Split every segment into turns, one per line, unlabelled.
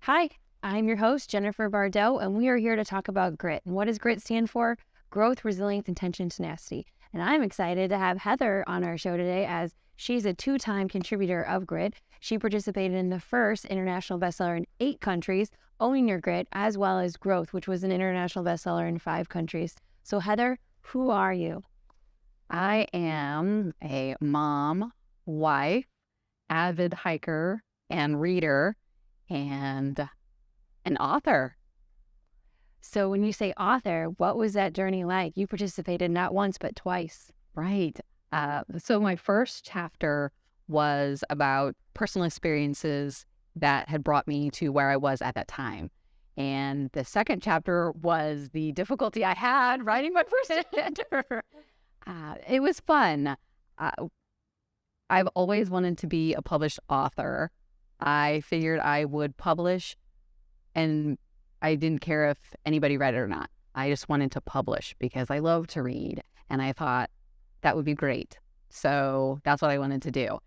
Hi, I'm your host, Jennifer Bardot, and we are here to talk about grit. And what does grit stand for? Growth, resilience, intention, tenacity. And I'm excited to have Heather on our show today as she's a two-time contributor of Grit. She participated in the first international bestseller in 8 countries, Owning Your Grit, as well as Growth, which was an international bestseller in 5 countries. So Heather, who are you?
I am a mom, wife, avid hiker and reader, and an author.
So when you say author, what was that journey like? You participated not once, but twice.
Right. So my first chapter was about personal experiences that had brought me to where I was at that time. And the second chapter was the difficulty I had writing my first chapter. It was fun. I've always wanted to be a published author. I figured I would publish, and I didn't care if anybody read it or not. I just wanted to publish because I love to read, and I thought that would be great. So that's what I wanted to do.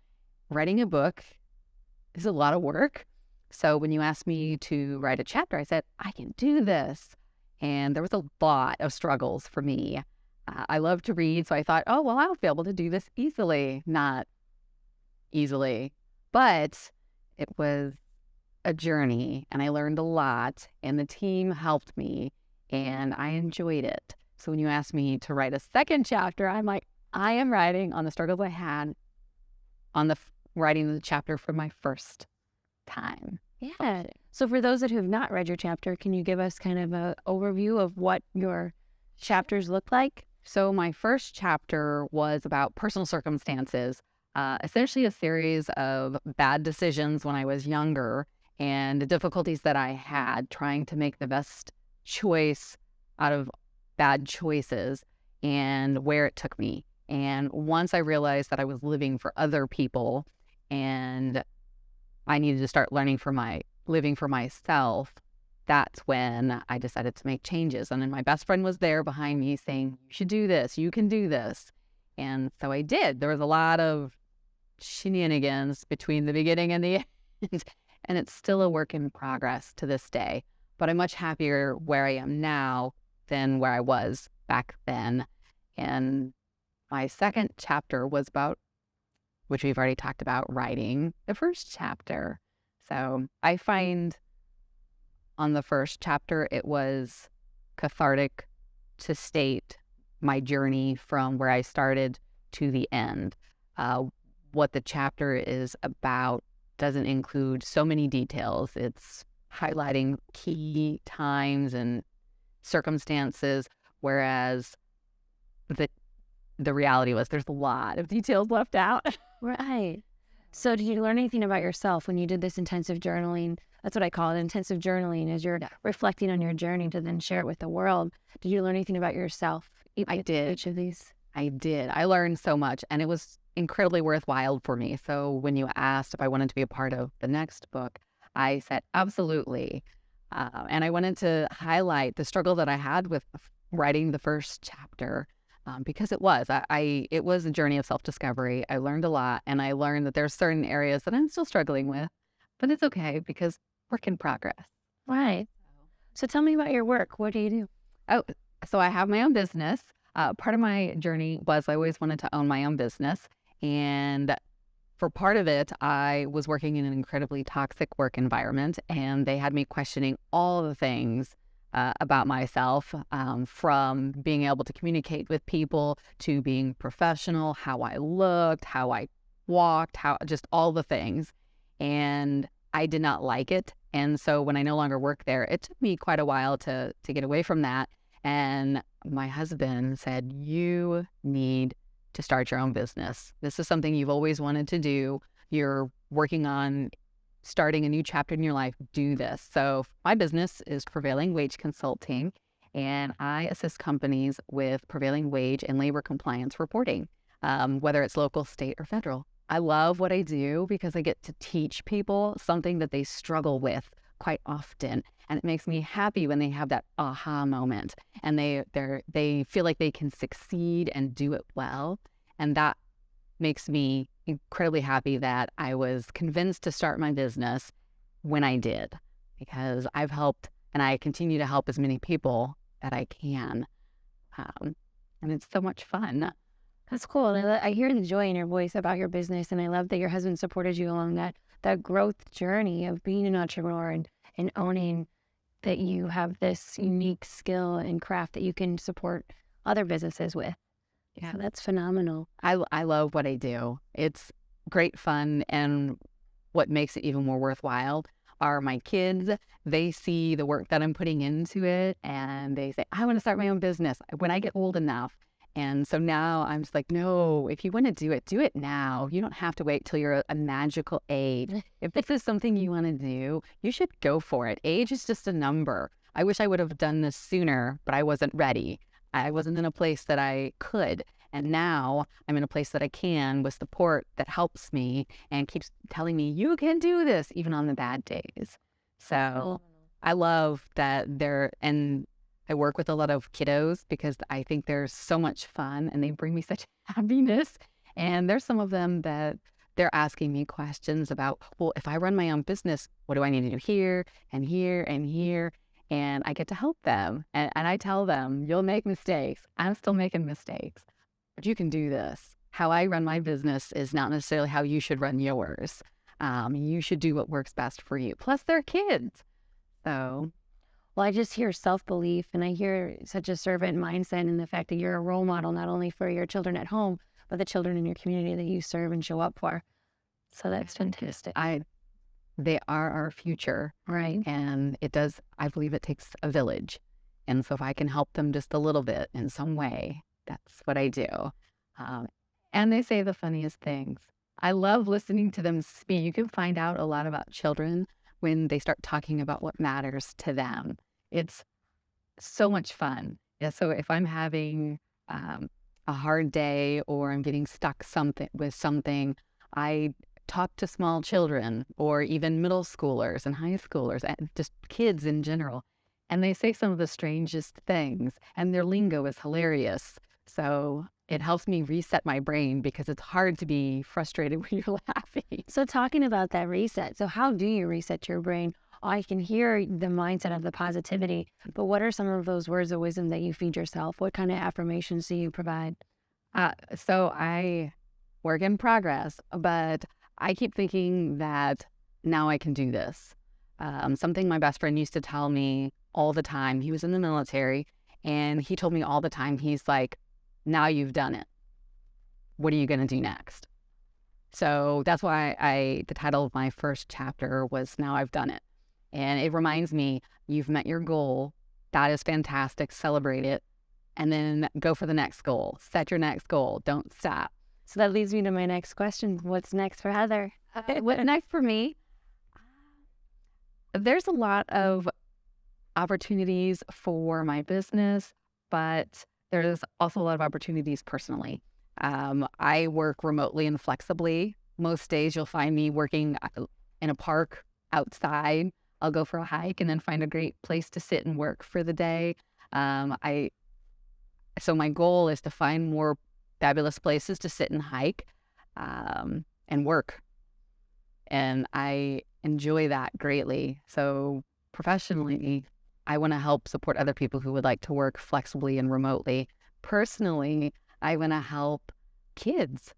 Writing a book is a lot of work. So when you asked me to write a chapter, I said, I can do this. And there was a lot of struggles for me. I love to read, so I thought, oh, well, I'll be able to do this easily. Not easily, but it was a journey, and I learned a lot, and the team helped me, and I enjoyed it. So when you asked me to write a second chapter, I'm like, I am writing on the struggles I had on writing the chapter for my first time.
Yeah. So for those that who have not read your chapter, can you give us kind of an overview of what your chapters look like?
So my first chapter was about personal circumstances, essentially a series of bad decisions when I was younger and the difficulties that I had trying to make the best choice out of bad choices and where it took me. And once I realized that I was living for other people and I needed to start living for myself, that's when I decided to make changes. And then my best friend was there behind me saying, you should do this, you can do this. And so I did. There was a lot of shenanigans between the beginning and the end. And it's still a work in progress to this day. But I'm much happier where I am now than where I was back then. And my second chapter was about, which we've already talked about, writing the first chapter. So I find on the first chapter, it was cathartic to state my journey from where I started to the end. What the chapter is about doesn't include so many details. It's highlighting key times and circumstances, whereas the reality was there's a lot of details left out.
Right. So did you learn anything about yourself when you did this intensive journaling? That's what I call it, intensive journaling, as you're reflecting on your journey to then share it with the world. Did you learn anything about yourself?
I did.
Each of these?
I did. I learned so much, and it was incredibly worthwhile for me. So when you asked if I wanted to be a part of the next book, I said absolutely. And I wanted to highlight the struggle that I had with writing the first chapter. Because it was a journey of self-discovery. I learned a lot, and I learned that there's certain areas that I'm still struggling with, but it's okay because work in progress.
Right. So tell me about your work. What do you do?
Oh, so I have my own business. Part of my journey was I always wanted to own my own business, and for part of it, I was working in an incredibly toxic work environment, and they had me questioning all the things about myself, from being able to communicate with people to being professional, how I looked, how I walked, just all the things. And I did not like it. And so when I no longer worked there, it took me quite a while to get away from that. And my husband said, you need to start your own business. This is something you've always wanted to do. You're working on starting a new chapter in your life, do this. So my business is Prevailing Wage Consulting, and I assist companies with prevailing wage and labor compliance reporting, whether it's local, state, or federal. I love what I do because I get to teach people something that they struggle with quite often, and it makes me happy when they have that aha moment and they feel like they can succeed and do it well, and that makes me incredibly happy that I was convinced to start my business when I did, because I've helped and I continue to help as many people that I can. And it's so much fun.
That's cool. And I hear the joy in your voice about your business, and I love that your husband supported you along that growth journey of being an entrepreneur and owning that you have this unique skill and craft that you can support other businesses with. Yeah, that's phenomenal.
I love what I do. It's great fun, and what makes it even more worthwhile are my kids. They see the work that I'm putting into it, and they say, I want to start my own business when I get old enough. And so now I'm just like, no, if you want to do it now. You don't have to wait till you're a magical age. If this is something you want to do, you should go for it. Age is just a number. I wish I would have done this sooner, but I wasn't ready. I wasn't in a place that I could. And now I'm in a place that I can, with support that helps me and keeps telling me, you can do this, even on the bad days. So I love that and I work with a lot of kiddos because I think they're so much fun and they bring me such happiness. And there's some of them that they're asking me questions about, well, if I run my own business, what do I need to do here and here and here? And I get to help them. And I tell them, you'll make mistakes. I'm still making mistakes, but you can do this. How I run my business is not necessarily how you should run yours. You should do what works best for you. Plus, they're kids. So,
well, I just hear self-belief, and I hear such a servant mindset, and the fact that you're a role model, not only for your children at home, but the children in your community that you serve and show up for. So that's fantastic.
They are our future.
Right.
And I believe it takes a village. And so if I can help them just a little bit in some way, that's what I do. And they say the funniest things. I love listening to them speak. You can find out a lot about children when they start talking about what matters to them. It's so much fun. Yeah, so if I'm having a hard day or I'm getting stuck with something, I talk to small children or even middle schoolers and high schoolers and just kids in general. And they say some of the strangest things, and their lingo is hilarious. So it helps me reset my brain because it's hard to be frustrated when you're laughing.
So talking about that reset, so how do you reset your brain? I can hear the mindset of the positivity, but what are some of those words of wisdom that you feed yourself? What kind of affirmations do you provide?
So I work in progress, but I keep thinking that now I can do this. Something my best friend used to tell me all the time. He was in the military, and he told me all the time, he's like, now you've done it. What are you going to do next? So that's why the title of my first chapter was Now I've Done It. And it reminds me, you've met your goal. That is fantastic. Celebrate it. And then go for the next goal. Set your next goal. Don't stop.
So that leads me to my next question. What's next for Heather?
What's next for me? There's a lot of opportunities for my business, but there's also a lot of opportunities personally. I work remotely and flexibly. Most days you'll find me working in a park outside. I'll go for a hike and then find a great place to sit and work for the day. So my goal is to find more fabulous places to sit and hike and work. And I enjoy that greatly. So professionally, I want to help support other people who would like to work flexibly and remotely. Personally, I want to help kids.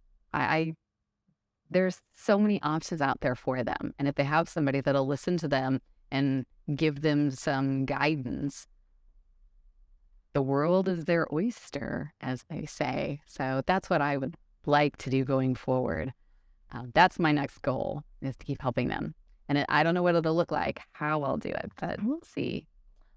There's so many options out there for them. And if they have somebody that'll listen to them and give them some guidance, the world is their oyster, as they say. So that's what I would like to do going forward. That's my next goal, is to keep helping them. And I don't know what it'll look like, how I'll do it, but we'll see.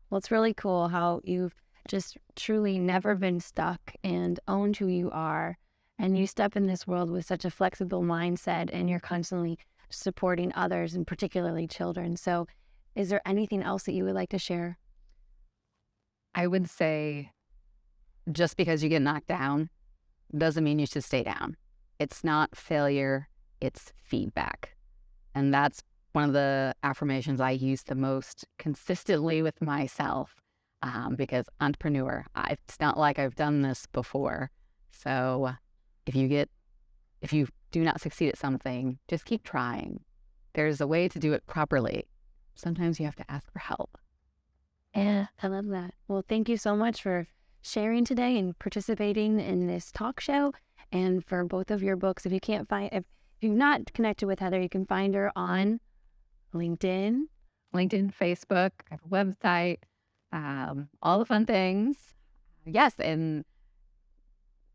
Well, it's really cool how you've just truly never been stuck and owned who you are. And you step in this world with such a flexible mindset, and you're constantly supporting others, and particularly children. So is there anything else that you would like to share?
I would say, just because you get knocked down doesn't mean you should stay down. It's not failure, it's feedback. And that's one of the affirmations I use the most consistently with myself, because entrepreneur, it's not like I've done this before. So if you do not succeed at something, just keep trying. There's a way to do it properly. sometimes you have to ask for help.
Yeah, I love that. Well, thank you so much for sharing today and participating in this talk show, and for both of your books. If you're not connected with Heather, you can find her on LinkedIn.
LinkedIn, Facebook, I have a website, all the fun things. Yes, and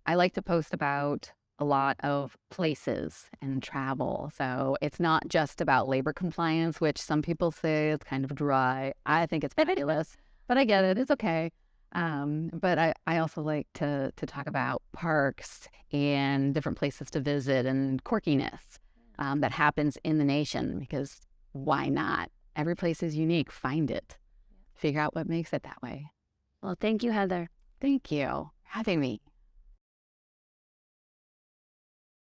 I like to post about a lot of places and travel. So it's not just about labor compliance, which some people say is kind of dry. I think it's fabulous, but I get it. It's okay. But I also like to talk about parks and different places to visit and quirkiness that happens in the nation, because why not? Every place is unique. Find it. Figure out what makes it that way.
Well, thank you, Heather.
Thank you for having me.